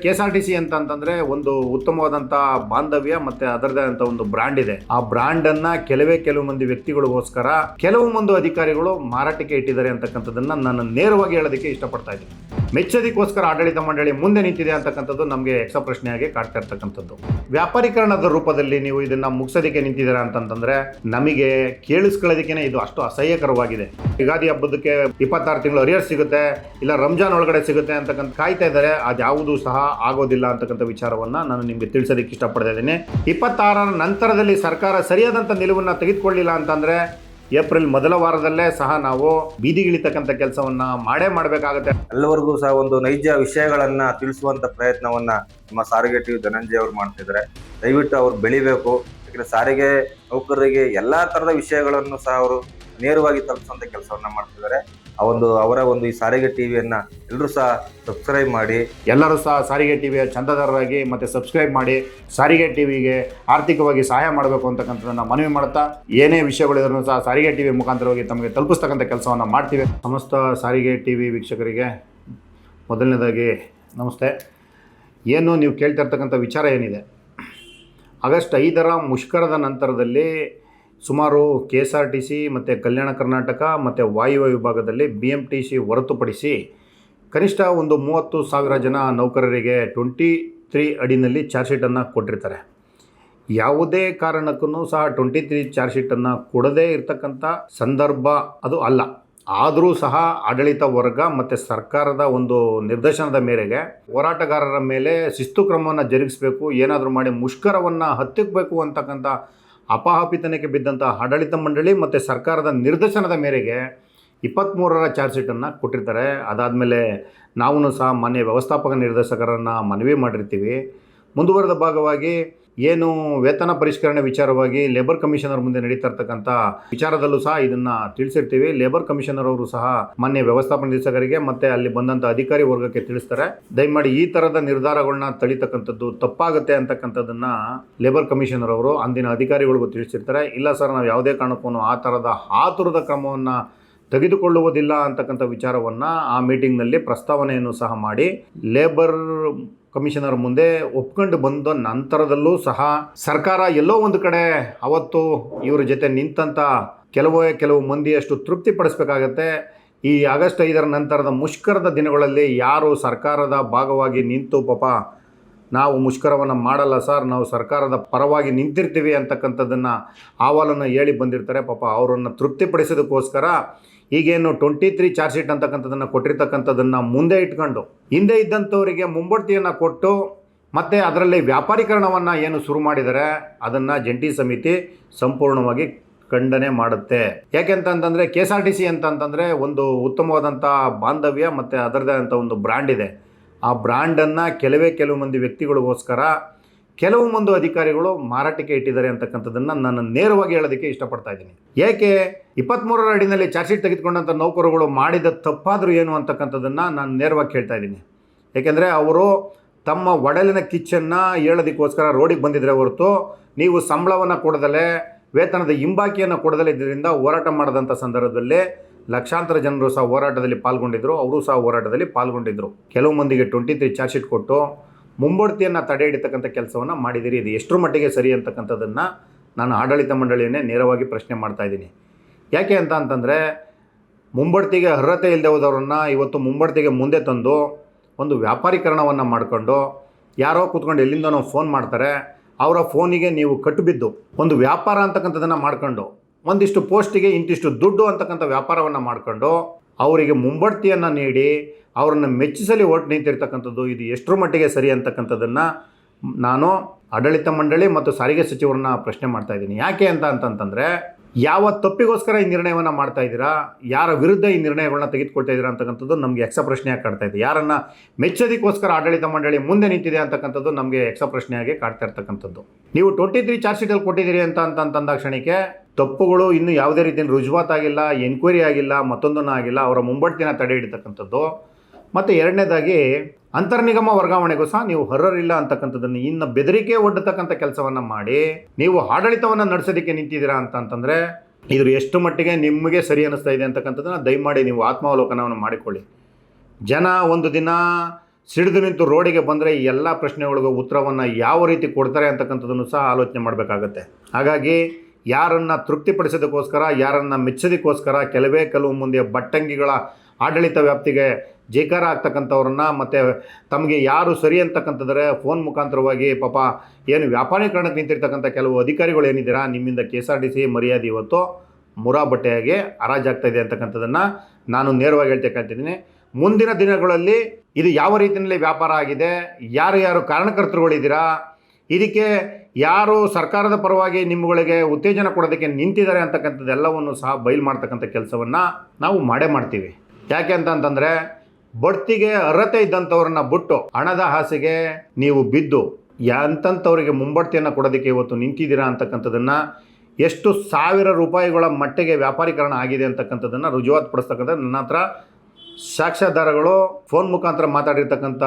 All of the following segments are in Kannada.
KSRTC ಅಂತಂತಂದ್ರೆ ಒಂದು ಉತ್ತಮವಾದಂಥ ಬಾಂಧವ್ಯ ಮತ್ತೆ ಅದರದೇ ಅಂತ ಒಂದು ಬ್ರ್ಯಾಂಡ್ ಇದೆ. ಆ ಬ್ರ್ಯಾಂಡ್ ಅನ್ನ ಕೆಲವು ಮಂದಿ ವ್ಯಕ್ತಿಗಳಿಗೋಸ್ಕರ ಕೆಲವು ಮಂದಿ ಅಧಿಕಾರಿಗಳು ಮಾರಾಟಕ್ಕೆ ಇಟ್ಟಿದ್ದಾರೆ ಅಂತಕ್ಕಂಥದ್ದನ್ನ ನಾನು ನೇರವಾಗಿ ಹೇಳೋದಕ್ಕೆ ಇಷ್ಟಪಡ್ತಾ ಇದ್ದೀನಿ. ಮೆಚ್ಚೋದಕ್ಕೋಸ್ಕರ ಆಡಳಿತ ಮಂಡಳಿ ಮುಂದೆ ನಿಂತಿದೆ ಅಂತಕ್ಕಂಥದ್ದು ನಮಗೆ ಯಕ್ಷ ಪ್ರಶ್ನೆಯಾಗಿ ಕಾಡ್ತಾ ಇರ್ತಕ್ಕಂಥದ್ದು. ವ್ಯಾಪಾರೀಕರಣದ ರೂಪದಲ್ಲಿ ನೀವು ಇದನ್ನ ಮುಗಿಸೋದಕ್ಕೆ ನಿಂತಿದ್ದೀರಾ ಅಂತಂತಂದ್ರೆ ನಮಗೆ ಕೇಳಿಸ್ಕೊಳ್ಳೋದಕ್ಕೇನೆ ಇದು ಅಷ್ಟು ಅಸಹ್ಯಕರವಾಗಿದೆ. ಯುಗಾದಿ ಹಬ್ಬದಕ್ಕೆ 26 ತಿಂಗಳು ಅರಿಯರ್ ಸಿಗುತ್ತೆ, ಇಲ್ಲ ರಂಜಾನ್ ಒಳಗಡೆ ಸಿಗುತ್ತೆ ಅಂತಕ್ಕಂಥ ಕಾಯ್ತಾ ಇದ್ದಾರೆ. ಅದ್ಯಾವುದೂ ಸಹ ಆಗೋದಿಲ್ಲ ಅಂತಕ್ಕಂಥ ವಿಚಾರವನ್ನ ನಾನು ನಿಮಗೆ ತಿಳಿಸೋದಕ್ಕೆ ಇಷ್ಟಪಡ್ತಾ ಇದ್ದೀನಿ. 26ರ ನಂತರದಲ್ಲಿ ಸರ್ಕಾರ ಸರಿಯಾದಂಥ ನಿಲುವನ್ನು ತೆಗೆದುಕೊಳ್ಳಿಲ್ಲ ಅಂತಂದ್ರೆ ಏಪ್ರಿಲ್ ಮೊದಲ ವಾರದಲ್ಲೇ ಸಹ ನಾವು ಬೀದಿಗಿಳಿತಕ್ಕಂಥ ಕೆಲಸವನ್ನ ಮಾಡಬೇಕಾಗುತ್ತೆ. ಎಲ್ಲರಿಗೂ ಸಹ ಒಂದು ನೈಜ ವಿಷಯಗಳನ್ನ ತಿಳಿಸುವಂತ ಪ್ರಯತ್ನವನ್ನ ನಮ್ಮ ಸಾರಿಗೆ ಟಿವಿ ಧನಂಜಯ ಅವರು ಮಾಡ್ತಿದ್ದಾರೆ. ದಯವಿಟ್ಟು ಅವ್ರು ಬೆಳಿಬೇಕು. ಯಾಕಂದ್ರೆ ಸಾರಿಗೆ ನೌಕರರಿಗೆ ಎಲ್ಲಾ ತರದ ವಿಷಯಗಳನ್ನು ಸಹ ಅವರು ನೇರವಾಗಿ ತಲುಪಿಸುವಂತ ಕೆಲಸವನ್ನ ಮಾಡ್ತಿದ್ದಾರೆ. ಅವರ ಒಂದು ಈ ಸಾರಿಗೆ ಟಿವಿಯನ್ನ ಎಲ್ಲರೂ ಸಹ ಸಬ್ಸ್ಕ್ರೈಬ್ ಮಾಡಿ, ಎಲ್ಲರೂ ಸಹ ಸಾರಿಗೆ ಟಿವಿಯ ಚಂದಾದಾರರಾಗಿ ಮತ್ತೆ ಸಬ್ಸ್ಕ್ರೈಬ್ ಮಾಡಿ ಸಾರಿಗೆ ಟಿವಿಗೆ ಆರ್ಥಿಕವಾಗಿ ಸಹಾಯ ಮಾಡಬೇಕು ಅಂತಕ್ಕಂಥದ್ದನ್ನ ಮನವಿ ಮಾಡ್ತಾ, ಏನೇ ವಿಷಯಗಳಿದ್ರು ಸಹ ಸಾರಿಗೆ ಟಿವಿ ಮುಖಾಂತರವಾಗಿ ತಮಗೆ ತಲುಪಿಸ್ತಕ್ಕಂಥ ಕೆಲಸವನ್ನು ಮಾಡ್ತೀವಿ. ಸಮಸ್ತ ಸಾರಿಗೆ ಟಿವಿ ವೀಕ್ಷಕರಿಗೆ ಮೊದಲನೇದಾಗಿ ನಮಸ್ತೆ. ಏನು ನೀವು ಕೇಳ್ತಾ ಇರ್ತಕ್ಕಂಥ ವಿಚಾರ ಏನಿದೆ, ಆಗಸ್ಟ್ 5ರ ಮುಷ್ಕರದ ನಂತರದಲ್ಲಿ ಸುಮಾರು KSRTC ಮತ್ತು ಕಲ್ಯಾಣ ಕರ್ನಾಟಕ ಮತ್ತು ವಾಯುವ್ಯ ವಿಭಾಗದಲ್ಲಿ BMTC ಹೊರತುಪಡಿಸಿ ಕನಿಷ್ಠ ಒಂದು 30,000 ಜನ ನೌಕರರಿಗೆ 23 ಅಡಿನಲ್ಲಿ ಚಾರ್ಜ್ ಶೀಟನ್ನು ಕೊಟ್ಟಿರ್ತಾರೆ. ಯಾವುದೇ ಕಾರಣಕ್ಕೂ ಸಹ 23 ಚಾರ್ಜ್ ಶೀಟನ್ನು ಕೊಡದೇ ಇರತಕ್ಕಂಥ ಸಂದರ್ಭ ಅದು ಅಲ್ಲ. ಆದರೂ ಸಹ ಆಡಳಿತ ವರ್ಗ ಮತ್ತು ಸರ್ಕಾರದ ಒಂದು ನಿರ್ದೇಶನದ ಮೇರೆಗೆ ಹೋರಾಟಗಾರರ ಮೇಲೆ ಶಿಸ್ತು ಕ್ರಮವನ್ನು ಜರುಗಿಸಬೇಕು, ಏನಾದರೂ ಮಾಡಿ ಮುಷ್ಕರವನ್ನು ಹತ್ತಿಕ್ಕಬೇಕು ಅಂತಕ್ಕಂಥ ಅಪಹಾಪಿತನಕ್ಕೆ ಬಿದ್ದಂಥ ಆಡಳಿತ ಮಂಡಳಿ ಮತ್ತು ಸರ್ಕಾರದ ನಿರ್ದೇಶನದ ಮೇರೆಗೆ 23ರ ಚಾರ್ಜ್ ಶೀಟನ್ನು ಕೊಟ್ಟಿರ್ತಾರೆ. ಅದಾದಮೇಲೆ ನಾವು ಸಹ ಮಾನ್ಯ ವ್ಯವಸ್ಥಾಪಕ ನಿರ್ದೇಶಕರನ್ನು ಮನವಿ ಮಾಡಿರ್ತೀವಿ. ಮುಂದುವರೆದ ಭಾಗವಾಗಿ ಏನು ವೇತನ ಪರಿಷ್ಕರಣೆ ವಿಚಾರವಾಗಿ ಲೇಬರ್ ಕಮಿಷನರ್ ಮುಂದೆ ನಡೀತಾ ಇರ್ತಕ್ಕಂಥ ವಿಚಾರದಲ್ಲೂ ಸಹ ಇದನ್ನು ತಿಳಿಸಿರ್ತೀವಿ. ಲೇಬರ್ ಕಮಿಷನರ್ ಅವರು ಸಹ ಮಾನ್ಯ ವ್ಯವಸ್ಥಾಪಕ ನಿರ್ದೇಶಕರಿಗೆ ಮತ್ತು ಅಲ್ಲಿ ಬಂದಂಥ ಅಧಿಕಾರಿ ವರ್ಗಕ್ಕೆ ತಿಳಿಸ್ತಾರೆ. ದಯಮಾಡಿ ಈ ಥರದ ನಿರ್ಧಾರಗಳನ್ನ ತಳಿತಕ್ಕಂಥದ್ದು ತಪ್ಪಾಗುತ್ತೆ ಅಂತಕ್ಕಂಥದ್ದನ್ನು ಲೇಬರ್ ಕಮಿಷನರ್ ಅವರು ಅಂದಿನ ಅಧಿಕಾರಿಗಳಿಗೂ ತಿಳಿಸಿರ್ತಾರೆ. ಇಲ್ಲ ಸರ್, ನಾವು ಯಾವುದೇ ಕಾರಣಕ್ಕೂ ಆ ಥರದ ಆತುರದ ಕ್ರಮವನ್ನು ತೆಗೆದುಕೊಳ್ಳುವುದಿಲ್ಲ ಅಂತಕ್ಕಂಥ ವಿಚಾರವನ್ನು ಆ ಮೀಟಿಂಗ್ನಲ್ಲಿ ಪ್ರಸ್ತಾವನೆಯನ್ನು ಸಹ ಮಾಡಿ ಲೇಬರ್ ಕಮಿಷನರ್ ಮುಂದೆ ಒಪ್ಕೊಂಡು ಬಂದ ನಂತರದಲ್ಲೂ ಸಹ ಸರ್ಕಾರ ಎಲ್ಲೋ ಒಂದು ಕಡೆ ಅವತ್ತು ಇವರ ಜೊತೆ ನಿಂತಂಥ ಕೆಲವು ಮಂದಿಯಷ್ಟು ತೃಪ್ತಿಪಡಿಸಬೇಕಾಗತ್ತೆ. ಈ ಆಗಸ್ಟ್ 5ರ ನಂತರದ ಮುಷ್ಕರದ ದಿನಗಳಲ್ಲಿ ಯಾರು ಸರ್ಕಾರದ ಭಾಗವಾಗಿ ನಿಂತು ಪಾಪ ನಾವು ಮುಷ್ಕರವನ್ನು ಮಾಡಲ್ಲ ಸರ್, ನಾವು ಸರ್ಕಾರದ ಪರವಾಗಿ ನಿಂತಿರ್ತೀವಿ ಅಂತಕ್ಕಂಥದ್ದನ್ನು ಅಹವಾಲನ್ನು ಹೇಳಿ ಬಂದಿರ್ತಾರೆ. ಪಾಪ ಅವರನ್ನು ತೃಪ್ತಿಪಡಿಸೋದಕ್ಕೋಸ್ಕರ ಈಗೇನು 23 ಚಾರ್ಜ್ ಶೀಟ್ ಅಂತಕ್ಕಂಥದ್ದನ್ನು ಕೊಟ್ಟಿರ್ತಕ್ಕಂಥದ್ದನ್ನು ಮುಂದೆ ಇಟ್ಕೊಂಡು ಹಿಂದೆ ಇದ್ದಂಥವರಿಗೆ ಮುಂಬಡ್ತಿಯನ್ನು ಕೊಟ್ಟು ಮತ್ತು ಅದರಲ್ಲಿ ವ್ಯಾಪಾರೀಕರಣವನ್ನು ಏನು ಶುರು ಮಾಡಿದರೆ ಅದನ್ನು ಜಂಟಿ ಸಮಿತಿ ಸಂಪೂರ್ಣವಾಗಿ ಖಂಡನೆ ಮಾಡುತ್ತೆ. ಯಾಕೆಂತಂದರೆ KSRTC ಅಂತಂತಂದರೆ ಒಂದು ಉತ್ತಮವಾದಂಥ ಬಾಂಧವ್ಯ ಮತ್ತು ಅದರದೇ ಅಂತ ಒಂದು ಬ್ರ್ಯಾಂಡ್ ಇದೆ. ಆ ಬ್ರ್ಯಾಂಡನ್ನು ಕೆಲವು ಮಂದಿ ವ್ಯಕ್ತಿಗಳಿಗೋಸ್ಕರ ಕೆಲವು ಮಂದಿ ಅಧಿಕಾರಿಗಳು ಮಾರಾಟಕ್ಕೆ ಇಟ್ಟಿದ್ದಾರೆ ಅಂತಕ್ಕಂಥದ್ದನ್ನು ನಾನು ನೇರವಾಗಿ ಹೇಳೋದಕ್ಕೆ ಇಷ್ಟಪಡ್ತಾ ಇದ್ದೀನಿ. ಏಕೆ 23ರ ಅಡಿನಲ್ಲಿ ಚಾರ್ಜ್ ಶೀಟ್ ತೆಗೆದುಕೊಂಡಂಥ ನೌಕರರು ಮಾಡಿದ ತಪ್ಪಾದರೂ ಏನು ಅಂತಕ್ಕಂಥದ್ದನ್ನು ನಾನು ನೇರವಾಗಿ ಕೇಳ್ತಾ ಇದ್ದೀನಿ. ಏಕೆಂದರೆ ಅವರು ತಮ್ಮ ಒಡಲಿನ ಕಿಚ್ಚನ್ನು ಹೇಳೋದಕ್ಕೋಸ್ಕರ ರೋಡಿಗೆ ಬಂದಿದ್ದರೆ ಹೊರತು ನೀವು ಸಂಬಳವನ್ನು ಕೊಡದಲೇ ವೇತನದ ಹಿಂಬಾಕಿಯನ್ನು ಕೊಡದಲೇ ಇದರಿಂದ ಹೋರಾಟ ಮಾಡಿದಂಥ ಸಂದರ್ಭದಲ್ಲಿ ಲಕ್ಷಾಂತರ ಜನರು ಸಹ ಹೋರಾಟದಲ್ಲಿ ಪಾಲ್ಗೊಂಡಿದ್ದರು. ಅವರು ಸಹ ಹೋರಾಟದಲ್ಲಿ ಪಾಲ್ಗೊಂಡಿದ್ದರು. ಕೆಲವು ಮಂದಿಗೆ 23 ಚಾರ್ಜ್ ಶೀಟ್ ಕೊಟ್ಟು ಮುಂಬಡ್ತಿಯನ್ನು ತಡೆ ಹಿಡಿತಕ್ಕಂಥ ಕೆಲಸವನ್ನು ಮಾಡಿದಿರಿ. ಇದು ಎಷ್ಟರ ಮಟ್ಟಿಗೆ ಸರಿ ಅಂತಕ್ಕಂಥದ್ದನ್ನು ನಾನು ಆಡಳಿತ ಮಂಡಳಿಯನ್ನೇ ನೇರವಾಗಿ ಪ್ರಶ್ನೆ ಮಾಡ್ತಾಯಿದ್ದೀನಿ. ಯಾಕೆ ಅಂತಂದರೆ ಮುಂಬಡ್ತಿಗೆ ಅರ್ಹತೆ ಇಲ್ಲದೆ ಹೋದವ್ರನ್ನ ಇವತ್ತು ಮುಂಬಡ್ತಿಗೆ ಮುಂದೆ ತಂದು ಒಂದು ವ್ಯಾಪಾರೀಕರಣವನ್ನು ಮಾಡಿಕೊಂಡು ಯಾರೋ ಕೂತ್ಕೊಂಡು ಎಲ್ಲಿಂದನೋ ಫೋನ್ ಮಾಡ್ತಾರೆ, ಅವರ ಫೋನಿಗೆ ನೀವು ಕಟ್ಟುಬಿದ್ದು ಒಂದು ವ್ಯಾಪಾರ ಅಂತಕ್ಕಂಥದ್ದನ್ನು ಮಾಡ್ಕೊಂಡು ಒಂದಿಷ್ಟು ಪೋಸ್ಟಿಗೆ ಇಂತಿಷ್ಟು ದುಡ್ಡು ಅಂತಕ್ಕಂಥ ವ್ಯಾಪಾರವನ್ನು ಮಾಡಿಕೊಂಡು ಅವರಿಗೆ ಮುಂಬಡ್ತಿಯನ್ನು ನೀಡಿ ಅವರನ್ನು ಮೆಚ್ಚಿಸಲಿ ಓಟ್ ನಿಂತಿರ್ತಕ್ಕಂಥದ್ದು ಇದು ಎಷ್ಟರ ಮಟ್ಟಿಗೆ ಸರಿ ಅಂತಕ್ಕಂಥದ್ದನ್ನು ನಾನು ಆಡಳಿತ ಮಂಡಳಿ ಮತ್ತು ಸಾರಿಗೆ ಸಚಿವರನ್ನ ಪ್ರಶ್ನೆ ಮಾಡ್ತಾಯಿದ್ದೀನಿ. ಯಾಕೆ ಅಂತಂತಂದರೆ ಯಾವ ತಪ್ಪಿಗೋಸ್ಕರ ಈ ನಿರ್ಣಯವನ್ನು ಮಾಡ್ತಾ ಇದ್ದೀರಾ, ಯಾರ ವಿರುದ್ಧ ಈ ನಿರ್ಣಯಗಳನ್ನ ತೆಗೆದುಕೊಳ್ತಾ ಇದ್ದೀರಾ ಅಂತಕ್ಕಂಥದ್ದು ನಮಗೆ ಯಕ್ಷ ಪ್ರಶ್ನೆಯಾಗಿ ಕಾಡ್ತಾ ಇದೆ. ಯಾರನ್ನು ಮೆಚ್ಚೋದಕ್ಕೋಸ್ಕರ ಆಡಳಿತ ಮಂಡಳಿ ಮುಂದೆ ನಿಂತಿದೆ ಅಂತಕ್ಕಂಥದ್ದು ನಮಗೆ ಯಕ್ಷ ಪ್ರಶ್ನೆಯಾಗಿ ಕಾಡ್ತಾ ಇರ್ತಕ್ಕಂಥದ್ದು. ನೀವು 23 ಚಾರ್ಜ್ ಶೀಟಲ್ಲಿ ಕೊಟ್ಟಿದ್ದೀರಿ ಅಂತಂದ ಕ್ಷಣಕ್ಕೆ ತಪ್ಪುಗಳು ಇನ್ನೂ ಯಾವುದೇ ರೀತಿಯ ರುಜುವಾತಾಗಿಲ್ಲ, ಎನ್ಕ್ವೈರಿ ಆಗಿಲ್ಲ, ಮತ್ತೊಂದನ್ನು ಆಗಿಲ್ಲ, ಅವರ ಮುಂಬಡ್ತಿನ ತಡೆ ಹಿಡಿತಕ್ಕಂಥದ್ದು. ಮತ್ತು ಎರಡನೇದಾಗಿ ಅಂತರ್ನಿಗಮ ವರ್ಗಾವಣೆಗೂ ಸಹ ನೀವು ಅರ್ಹರಿಲ್ಲ ಅಂತಕ್ಕಂಥದ್ದನ್ನು ಇನ್ನು ಬೆದರಿಕೆ ಒಡ್ಡತಕ್ಕಂಥ ಕೆಲಸವನ್ನು ಮಾಡಿ ನೀವು ಆಡಳಿತವನ್ನು ನಡೆಸೋದಕ್ಕೆ ನಿಂತಿದ್ದೀರಾ ಅಂತಂದರೆ ಇದು ಎಷ್ಟು ಮಟ್ಟಿಗೆ ನಿಮಗೆ ಸರಿ ಅನ್ನಿಸ್ತಾ ಇದೆ ಅಂತಕ್ಕಂಥದ್ದನ್ನು ದಯಮಾಡಿ ನೀವು ಆತ್ಮಾವಲೋಕನವನ್ನು ಮಾಡಿಕೊಳ್ಳಿ. ಜನ ಒಂದು ದಿನ ಸಿಡಿದು ನಿಂತು ರೋಡಿಗೆ ಬಂದರೆ ಈ ಎಲ್ಲ ಪ್ರಶ್ನೆಗಳಿಗೂ ಉತ್ತರವನ್ನು ಯಾವ ರೀತಿ ಕೊಡ್ತಾರೆ ಅಂತಕ್ಕಂಥದ್ದನ್ನು ಸಹ ಆಲೋಚನೆ ಮಾಡಬೇಕಾಗತ್ತೆ. ಹಾಗಾಗಿ ಯಾರನ್ನು ತೃಪ್ತಿಪಡಿಸೋದಕ್ಕೋಸ್ಕರ, ಯಾರನ್ನು ಮೆಚ್ಚೋದಕ್ಕೋಸ್ಕರ ಕೆಲವು ಮುಂದೆ ಬಟ್ಟಂಗಿಗಳ ಆಡಳಿತ ವ್ಯಾಪ್ತಿಗೆ ಜೇಕಾರ ಆಗ್ತಕ್ಕಂಥವ್ರನ್ನ ಮತ್ತು ತಮಗೆ ಯಾರು ಸರಿ ಅಂತಕ್ಕಂಥದ್ರೆ ಫೋನ್ ಮುಖಾಂತರವಾಗಿ ಪಾಪ ಏನು ವ್ಯಾಪಾರೀಕರಣಕ್ಕೆ ನಿಂತಿರ್ತಕ್ಕಂಥ ಕೆಲವು ಅಧಿಕಾರಿಗಳು ಏನಿದ್ದೀರಾ, ನಿಮ್ಮಿಂದ KSRTC ಮರ್ಯಾದೆ ಇವತ್ತು ಮುರಾ ಬಟ್ಟೆಯಾಗಿ ಹರಾಜಾಗ್ತಾ ಇದೆ ಅಂತಕ್ಕಂಥದ್ದನ್ನು ನಾನು ನೇರವಾಗಿ ಹೇಳ್ತಕ್ಕಂತಿದ್ದೀನಿ. ಮುಂದಿನ ದಿನಗಳಲ್ಲಿ ಇದು ಯಾವ ರೀತಿಯಲ್ಲಿ ವ್ಯಾಪಾರ ಆಗಿದೆ, ಯಾರು ಕಾರಣಕರ್ತರುಗಳಿದ್ದೀರಾ, ಇದಕ್ಕೆ ಯಾರು ಸರ್ಕಾರದ ಪರವಾಗಿ ನಿಮ್ಮಗಳಿಗೆ ಉತ್ತೇಜನ ಕೊಡೋದಕ್ಕೆ ನಿಂತಿದ್ದಾರೆ ಅಂತಕ್ಕಂಥದ್ದೆಲ್ಲವನ್ನು ಸಹ ಬಯಲು ಮಾಡ್ತಕ್ಕಂಥ ಕೆಲಸವನ್ನು ನಾವು ಮಾಡೇ ಮಾಡ್ತೀವಿ. ಯಾಕೆ ಅಂತಂತಂದರೆ ಬಡ್ತಿಗೆ ಅರ್ಹತೆ ಇದ್ದಂಥವ್ರನ್ನ ಬಿಟ್ಟು ಹಣದ ಆಸೆಗೆ ನೀವು ಬಿದ್ದು ಎಂಥವ್ರಿಗೆ ಮುಂಬಡ್ತಿಯನ್ನು ಕೊಡೋದಕ್ಕೆ ಇವತ್ತು ನಿಂತಿದ್ದೀರಾ ಅಂತಕ್ಕಂಥದ್ದನ್ನು, ಎಷ್ಟು ಸಾವಿರ ರೂಪಾಯಿಗಳ ಮಟ್ಟಿಗೆ ವ್ಯಾಪಾರೀಕರಣ ಆಗಿದೆ ಅಂತಕ್ಕಂಥದ್ದನ್ನು ರುಜುವಾತು ಪಡಿಸ್ತಕ್ಕಂಥ ನನ್ನ ಹತ್ರ ಸಾಕ್ಷ್ಯಾಧಾರಗಳು, ಫೋನ್ ಮುಖಾಂತರ ಮಾತಾಡಿರ್ತಕ್ಕಂಥ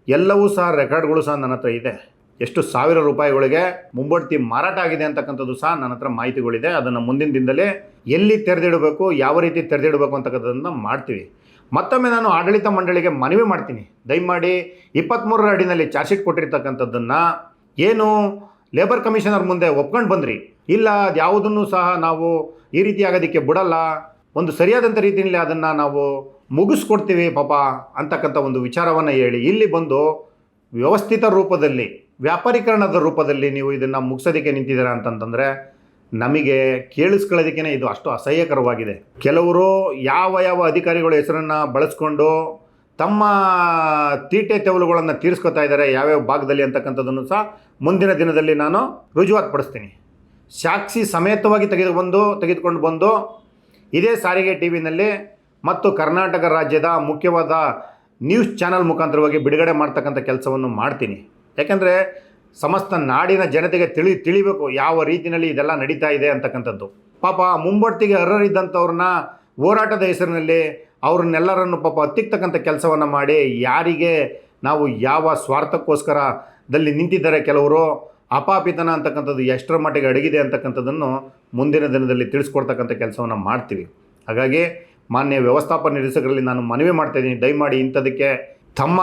ಎಲ್ಲವೂ ಸಹ ರೆಕಾರ್ಡ್ಗಳು ಸಹ ನನ್ನ ಹತ್ರ ಇದೆ. ಎಷ್ಟು ಸಾವಿರ ರೂಪಾಯಿಗಳಿಗೆ ಮುಂಬಡ್ತಿ ಮಾರಾಟ ಆಗಿದೆ ಅಂತಕ್ಕಂಥದ್ದು ಸಹ ನನ್ನ ಹತ್ರ ಮಾಹಿತಿಗಳಿದೆ. ಅದನ್ನು ಮುಂದಿನ ದಿನದಲ್ಲಿ ಎಲ್ಲಿ ತೆರೆದಿಡಬೇಕು, ಯಾವ ರೀತಿ ತೆರೆದಿಡಬೇಕು ಅಂತಕ್ಕಂಥದ್ದನ್ನು ಮಾಡ್ತೀವಿ. ಮತ್ತೊಮ್ಮೆ ನಾನು ಆಡಳಿತ ಮಂಡಳಿಗೆ ಮನವಿ ಮಾಡ್ತೀನಿ, ದಯಮಾಡಿ 23ರ ಅಡಿನಲ್ಲಿ ಚಾರ್ಜ್ ಶೀಟ್ ಕೊಟ್ಟಿರ್ತಕ್ಕಂಥದ್ದನ್ನು ಏನು ಲೇಬರ್ ಕಮಿಷನರ್ ಮುಂದೆ ಒಪ್ಕೊಂಡು ಬಂದ್ರಿ, ಇಲ್ಲ ಅದು ಯಾವುದನ್ನು ಸಹ ನಾವು ಈ ರೀತಿ ಆಗೋದಕ್ಕೆ ಬಿಡಲ್ಲ, ಒಂದು ಸರಿಯಾದಂಥ ರೀತಿಯಲ್ಲಿ ಅದನ್ನು ನಾವು ಮುಗಿಸ್ಕೊಡ್ತೀವಿ ಪಾಪ ಅಂತಕ್ಕಂಥ ಒಂದು ವಿಚಾರವನ್ನು ಹೇಳಿ ಇಲ್ಲಿ ಬಂದು ವ್ಯವಸ್ಥಿತ ರೂಪದಲ್ಲಿ, ವ್ಯಾಪಾರೀಕರಣದ ರೂಪದಲ್ಲಿ ನೀವು ಇದನ್ನು ಮುಗಿಸೋದಕ್ಕೆ ನಿಂತಿದ್ದೀರಾ ಅಂತಂತಂದರೆ ನಮಗೆ ಕೇಳಿಸ್ಕೊಳ್ಳೋದಕ್ಕೇ ಇದು ಅಷ್ಟು ಅಸಹ್ಯಕರವಾಗಿದೆ. ಕೆಲವರು ಯಾವ ಅಧಿಕಾರಿಗಳ ಹೆಸರನ್ನು ಬಳಸ್ಕೊಂಡು ತಮ್ಮ ತೀಟೆ ತೆವಲುಗಳನ್ನು ತೀರಿಸ್ಕೊತಾ ಇದ್ದಾರೆ ಯಾವ್ಯಾವ ಭಾಗದಲ್ಲಿ ಅಂತಕ್ಕಂಥದ್ದನ್ನು ಸಹ ಮುಂದಿನ ದಿನದಲ್ಲಿ ನಾನು ರುಜುವಾತು ಪಡಿಸ್ತೀನಿ. ಸಾಕ್ಷಿ ಸಮೇತವಾಗಿ ತೆಗೆದುಕೊಂಡು ಬಂದು ಇದೇ ಸಾರಿಗೆ ಟಿವಿನಲ್ಲಿ ಮತ್ತು ಕರ್ನಾಟಕ ರಾಜ್ಯದ ಮುಖ್ಯವಾದ ನ್ಯೂಸ್ ಚಾನಲ್ ಮುಖಾಂತರವಾಗಿ ಬಿಡುಗಡೆ ಮಾಡ್ತಕ್ಕಂಥ ಕೆಲಸವನ್ನು ಮಾಡ್ತೀನಿ. ಯಾಕೆಂದರೆ ಸಮಸ್ತ ನಾಡಿನ ಜನತೆಗೆ ತಿಳಿಬೇಕು ಯಾವ ರೀತಿಯಲ್ಲಿ ಇದೆಲ್ಲ ನಡೀತಾ ಇದೆ ಅಂತಕ್ಕಂಥದ್ದು. ಪಾಪ ಮುಂಬಡ್ತಿಗೆ ಅರ್ಹರಿದ್ದಂಥವ್ರನ್ನ ಹೋರಾಟದ ಹೆಸರಿನಲ್ಲಿ ಅವ್ರನ್ನೆಲ್ಲರನ್ನು ಪಾಪ ಹತ್ತಿಕ್ತಕ್ಕಂಥ ಕೆಲಸವನ್ನು ಮಾಡಿ, ಯಾರಿಗೆ ನಾವು ಯಾವ ಸ್ವಾರ್ಥಕ್ಕೋಸ್ಕರದಲ್ಲಿ ನಿಂತಿದ್ದಾರೆ ಕೆಲವರು, ಅಪಾಪಿತನ ಅಂತಕ್ಕಂಥದ್ದು ಎಷ್ಟರ ಮಟ್ಟಿಗೆ ಅಡಗಿದೆ ಅಂತಕ್ಕಂಥದ್ದನ್ನು ಮುಂದಿನ ದಿನದಲ್ಲಿ ತಿಳಿಸ್ಕೊಡ್ತಕ್ಕಂಥ ಕೆಲಸವನ್ನು ಮಾಡ್ತೀವಿ. ಹಾಗಾಗಿ ಮಾನ್ಯ ವ್ಯವಸ್ಥಾಪಕ ನಿರ್ದೇಶಕರಲ್ಲಿ ನಾನು ಮನವಿ ಮಾಡ್ತಾಯಿದ್ದೀನಿ, ದಯಮಾಡಿ ಇಂಥದಕ್ಕೆ ತಮ್ಮ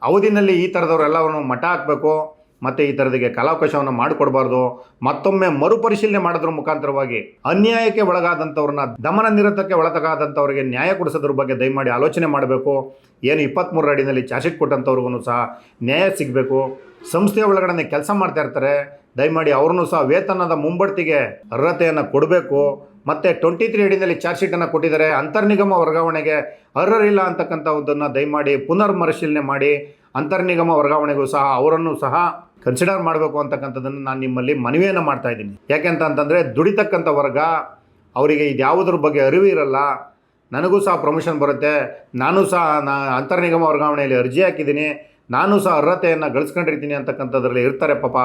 ಅವಧಿನಲ್ಲಿ ಈ ಥರದವರೆಲ್ಲವನ್ನು ಮಠ ಹಾಕಬೇಕು ಮತ್ತು ಈ ಥರದಕ್ಕೆ ಕಾಲಾವಕಾಶವನ್ನು ಮಾಡಿಕೊಡ್ಬಾರ್ದು. ಮತ್ತೊಮ್ಮೆ ಮರುಪರಿಶೀಲನೆ ಮಾಡೋದ್ರ ಮುಖಾಂತರವಾಗಿ ಅನ್ಯಾಯಕ್ಕೆ ಒಳಗಾದಂಥವ್ರನ್ನ, ದಮನ ನಿರತಕ್ಕೆ ಒಳಗಾದಂಥವ್ರಿಗೆ ನ್ಯಾಯ ಕೊಡಿಸೋದ್ರ ಬಗ್ಗೆ ದಯಮಾಡಿ ಆಲೋಚನೆ ಮಾಡಬೇಕು. ಏನು 23ರ ಅಡಿನಲ್ಲಿ ಚಾರ್ಜ್ ಶೀಟ್ ಕೊಟ್ಟಂಥವ್ರಿಗೂ ಸಹ ನ್ಯಾಯ ಸಿಗಬೇಕು. ಸಂಸ್ಥೆಯ ಒಳಗಡೆ ಕೆಲಸ ಮಾಡ್ತಾ ಇರ್ತಾರೆ, ದಯಮಾಡಿ ಅವ್ರನ್ನೂ ಸಹ ವೇತನದ ಮುಂಬಡ್ತಿಗೆ ಅರ್ಹತೆಯನ್ನು ಕೊಡಬೇಕು. ಮತ್ತು 23 ಅಡಿನಲ್ಲಿ ಚಾರ್ಜ್ ಶೀಟನ್ನು ಕೊಟ್ಟಿದ್ದಾರೆ, ಅಂತರ್ನಿಗಮ ವರ್ಗಾವಣೆಗೆ ಅರ್ಹರಿಲ್ಲ ಅಂತಕ್ಕಂಥದ್ದನ್ನು ದಯಮಾಡಿ ಪುನರ್ಮರಿಶೀಲನೆ ಮಾಡಿ ಅಂತರ್ನಿಗಮ ವರ್ಗಾವಣೆಗೂ ಸಹ ಅವರನ್ನು ಸಹ ಕನ್ಸಿಡರ್ ಮಾಡಬೇಕು ಅಂತಕ್ಕಂಥದ್ದನ್ನು ನಾನು ನಿಮ್ಮಲ್ಲಿ ಮನವಿಯನ್ನು ಮಾಡ್ತಾಯಿದ್ದೀನಿ. ಯಾಕೆಂತಂದರೆ ದುಡಿತಕ್ಕಂಥ ವರ್ಗ ಅವರಿಗೆ ಇದ್ಯಾವುದ್ರ ಬಗ್ಗೆ ಅರಿವು ಇರಲ್ಲ. ನನಗೂ ಸಹ ಪ್ರಮೋಷನ್ ಬರುತ್ತೆ, ನಾನು ಸಹ ಅಂತರ್ನಿಗಮ ವರ್ಗಾವಣೆಯಲ್ಲಿ ಅರ್ಜಿ ಹಾಕಿದ್ದೀನಿ, ನಾನು ಸಹ ಅರ್ಹತೆಯನ್ನು ಗಳಿಸ್ಕೊಂಡಿರ್ತೀನಿ ಅಂತಕ್ಕಂಥದ್ರಲ್ಲಿ ಇರ್ತಾರೆ. ಪಾಪ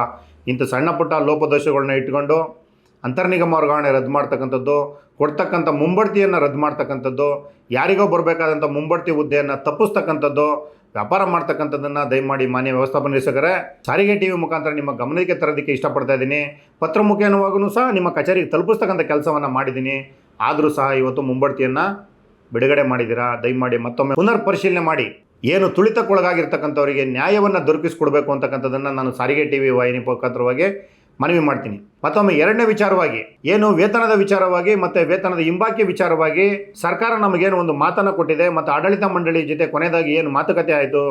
ಇಂಥ ಸಣ್ಣ ಪುಟ್ಟ ಲೋಪದೋಷಗಳನ್ನ ಇಟ್ಕೊಂಡು ಅಂತರ್ನಿಗಮ ವರ್ಗಾವಣೆ ರದ್ದು ಮಾಡ್ತಕ್ಕಂಥದ್ದು, ಕೊಡ್ತಕ್ಕಂಥ ಮುಂಬಡ್ತಿಯನ್ನು ರದ್ದು ಮಾಡ್ತಕ್ಕಂಥದ್ದು, ಯಾರಿಗೋ ಬರಬೇಕಾದಂಥ ಮುಂಬಡ್ತಿ ಹುದ್ದೆಯನ್ನು ತಪ್ಪಿಸ್ತಕ್ಕಂಥದ್ದು, ವ್ಯಾಪಾರ ಮಾಡ್ತಕ್ಕಂಥದ್ದನ್ನು ದಯಮಾಡಿ ಮಾನ್ಯ ವ್ಯವಸ್ಥಾಪನಾ ನಿರ್ದೇಶಕರೇ ಸಾರಿಗೆ ಟಿವಿ ಮುಖಾಂತರ ನಿಮ್ಮ ಗಮನಕ್ಕೆ ತರೋದಕ್ಕೆ ಇಷ್ಟಪಡ್ತಾ ಇದ್ದೀನಿ. ಪತ್ರ ಮುಖೇನವಾಗೂ ಸಹ ನಿಮ್ಮ ಕಚೇರಿಗೆ ತಲುಪಿಸ್ತಕ್ಕಂಥ ಕೆಲಸವನ್ನು ಮಾಡಿದ್ದೀನಿ. ಆದರೂ ಸಹ ಇವತ್ತು ಮುಂಬಡ್ತಿಯನ್ನು ಬಿಡುಗಡೆ ಮಾಡಿದ್ದೀರಾ. ದಯಮಾಡಿ ಮತ್ತೊಮ್ಮೆ ಪುನರ್ ಪರಿಶೀಲನೆ ಮಾಡಿ ಏನು ತುಳಿತಕ್ಕೊಳಗಾಗಿರ್ತಕ್ಕಂಥವರಿಗೆ ನ್ಯಾಯವನ್ನು ದೊರಕಿಸಿಕೊಡ್ಬೇಕು ಅಂತಕ್ಕಂಥದ್ದನ್ನು ನಾನು ಸಾರಿಗೆ ಟಿವಿ ವಾಹಿನಿ ಮುಖಾಂತರವಾಗಿ ಮನವಿ ಮಾಡ್ತೀನಿ. ಮತ್ತೊಮ್ಮೆ ಎರಡನೇ ವಿಚಾರವಾಗಿ ಏನು ವೇತನದ ವಿಚಾರವಾಗಿ ಮತ್ತು ವೇತನದ ಹಿಂಬಾಕಿ ವಿಚಾರವಾಗಿ ಸರ್ಕಾರ ನಮಗೇನು ಒಂದು ಮಾತನ್ನು ಕೊಟ್ಟಿದೆ ಮತ್ತು ಆಡಳಿತ ಮಂಡಳಿ ಜೊತೆ ಕೊನೆಯದಾಗಿ ಏನು ಮಾತುಕತೆ ಆಯಿತು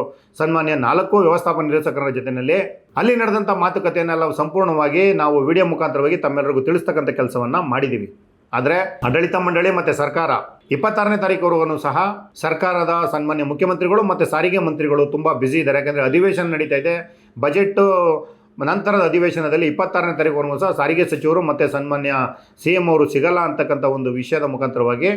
ಸನ್ಮಾನ್ಯ 4 ವ್ಯವಸ್ಥಾಪನಾ ನಿರ್ದೇಶಕರ ಜೊತೆಯಲ್ಲಿ, ಅಲ್ಲಿ ನಡೆದಂಥ ಮಾತುಕತೆಯನ್ನೆಲ್ಲ ಸಂಪೂರ್ಣವಾಗಿ ನಾವು ವಿಡಿಯೋ ಮುಖಾಂತರವಾಗಿ ತಮ್ಮೆಲ್ಲರಿಗೂ ತಿಳಿಸ್ತಕ್ಕಂಥ ಕೆಲಸವನ್ನು ಮಾಡಿದ್ದೀವಿ. ಆದರೆ ಆಡಳಿತ ಮಂಡಳಿ ಮತ್ತು ಸರ್ಕಾರ 26ನೇ ತಾರೀಕುವರೆಗೂ ಸಹ ಸರ್ಕಾರದ ಸನ್ಮಾನ್ಯ ಮುಖ್ಯಮಂತ್ರಿಗಳು ಮತ್ತು ಸಾರಿಗೆ ಮಂತ್ರಿಗಳು ತುಂಬ ಬ್ಯುಸಿ ಇದ್ದಾರೆ. ಯಾಕೆಂದರೆ ಅಧಿವೇಶನ ನಡೀತಾ ಇದೆ. ಬಜೆಟ್ಟು ನಂತರದ ಅಧಿವೇಶನದಲ್ಲಿ 26ನೇ ತಾರೀಕುವರೆಗೂ ಸಹ ಸಾರಿಗೆ ಸಚಿವರು ಮತ್ತು ಸನ್ಮಾನ್ಯ CM ಅವರು ಸಿಗಲ್ಲ ಅಂತಕ್ಕಂಥ ಒಂದು ವಿಷಯದ ಮುಖಾಂತರವಾಗಿ